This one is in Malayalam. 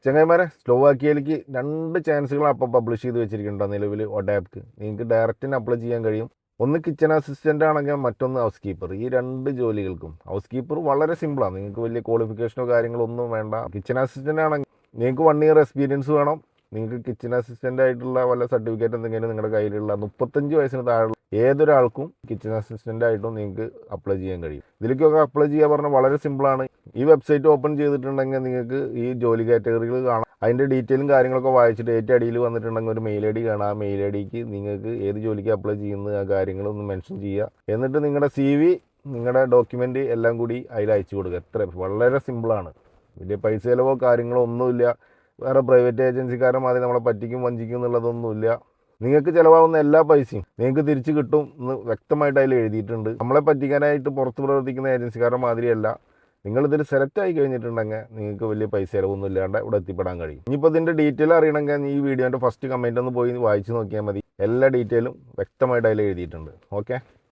ചങ്ങായിമാരെ, സ്ലോവാക്കിയയിലേക്ക് 2 ചാൻസുകൾ അപ്പോൾ പബ്ലിഷ് ചെയ്ത് വെച്ചിരിക്കുന്നുണ്ടോ നിലവിൽ ഒഡാപ്ക്ക്. നിങ്ങൾക്ക് ഡയറക്റ്റിന് അപ്ലൈ ചെയ്യാൻ കഴിയും. ഒന്ന് കിച്ചൺ അസിസ്റ്റൻ്റ് ആണെങ്കിൽ മറ്റൊന്ന് ഹൗസ് കീപ്പർ. ഈ 2 ജോലികൾക്കും ഹൗസ് കീപ്പർ വളരെ സിമ്പിളാണ്. നിങ്ങൾക്ക് വലിയ ക്വാളിഫിക്കേഷനോ കാര്യങ്ങളോ ഒന്നും വേണ്ട. കിച്ചൺ അസിസ്റ്റൻ്റ് ആണെങ്കിൽ നിങ്ങൾക്ക് 1 ഇയർ എക്സ്പീരിയൻസ് വേണം. നിങ്ങൾക്ക് കിച്ചൺ അസിസ്റ്റൻ്റ് ആയിട്ടുള്ള വല്ല സർട്ടിഫിക്കറ്റ് എന്തെങ്കിലും നിങ്ങളുടെ കയ്യിലുള്ള 35 വയസ്സിന് താഴെ ഏതൊരാൾക്കും കിച്ചൺ അസിസ്റ്റൻ്റ് ആയിട്ടും നിങ്ങൾക്ക് അപ്ലൈ ചെയ്യാൻ കഴിയും. ഇതിലേക്കൊക്കെ അപ്ലൈ ചെയ്യാൻ പറഞ്ഞാൽ വളരെ സിമ്പിളാണ്. ഈ വെബ്സൈറ്റ് ഓപ്പൺ ചെയ്തിട്ടുണ്ടെങ്കിൽ നിങ്ങൾക്ക് ഈ ജോലി കാറ്റഗറികൾ കാണാം. അതിൻ്റെ ഡീറ്റെയിലും കാര്യങ്ങളൊക്കെ വായിച്ചിട്ട് ഏറ്റവും അടിയിൽ വന്നിട്ടുണ്ടെങ്കിൽ ഒരു മെയിൽ ഐ ഡി കാണാം. ആ മെയിൽ ഐ ഡിക്ക് നിങ്ങൾക്ക് ഏത് ജോലിക്ക് അപ്ലൈ ചെയ്യുന്നത് ആ കാര്യങ്ങളൊന്ന് മെൻഷൻ ചെയ്യുക. എന്നിട്ട് നിങ്ങളുടെ CV, നിങ്ങളുടെ ഡോക്യുമെൻ്റ് എല്ലാം കൂടി അതിൽ അയച്ചു കൊടുക്കുക. എത്ര വളരെ സിമ്പിളാണ്. വലിയ പൈസ ചിലവോ കാര്യങ്ങളോ ഒന്നുമില്ല. വേറെ പ്രൈവറ്റ് ഏജൻസിക്കാരെ മാതിരി നമ്മളെ പറ്റിക്കും വഞ്ചിക്കും എന്നുള്ളതൊന്നുമില്ല. നിങ്ങൾക്ക് ചിലവാകുന്ന എല്ലാ പൈസയും നിങ്ങൾക്ക് തിരിച്ച് കിട്ടും എന്ന് വ്യക്തമായിട്ട് അതിൽ എഴുതിയിട്ടുണ്ട്. നമ്മളെ പറ്റിക്കാനായിട്ട് പുറത്ത് പ്രവർത്തിക്കുന്ന ഏജൻസിക്കാരുടെ മാതിരിയല്ല. നിങ്ങളിതിൽ സെലക്ട് ആയി കഴിഞ്ഞിട്ടുണ്ടെങ്കിൽ നിങ്ങൾക്ക് വലിയ പൈസ ചിലവൊന്നും ഇല്ലാണ്ട് ഇവിടെ എത്തിപ്പെടാൻ കഴിയും. ഇനിയിപ്പോൾ ഇതിൻ്റെ ഡീറ്റെയിൽ അറിയണമെങ്കിൽ ഈ വീഡിയോൻ്റെ ഫസ്റ്റ് കമൻറ്റ് ഒന്ന് പോയി വായിച്ച് നോക്കിയാൽ മതി. എല്ലാ ഡീറ്റെയിലും വ്യക്തമായിട്ട് അതിൽ എഴുതിയിട്ടുണ്ട്. ഓക്കെ.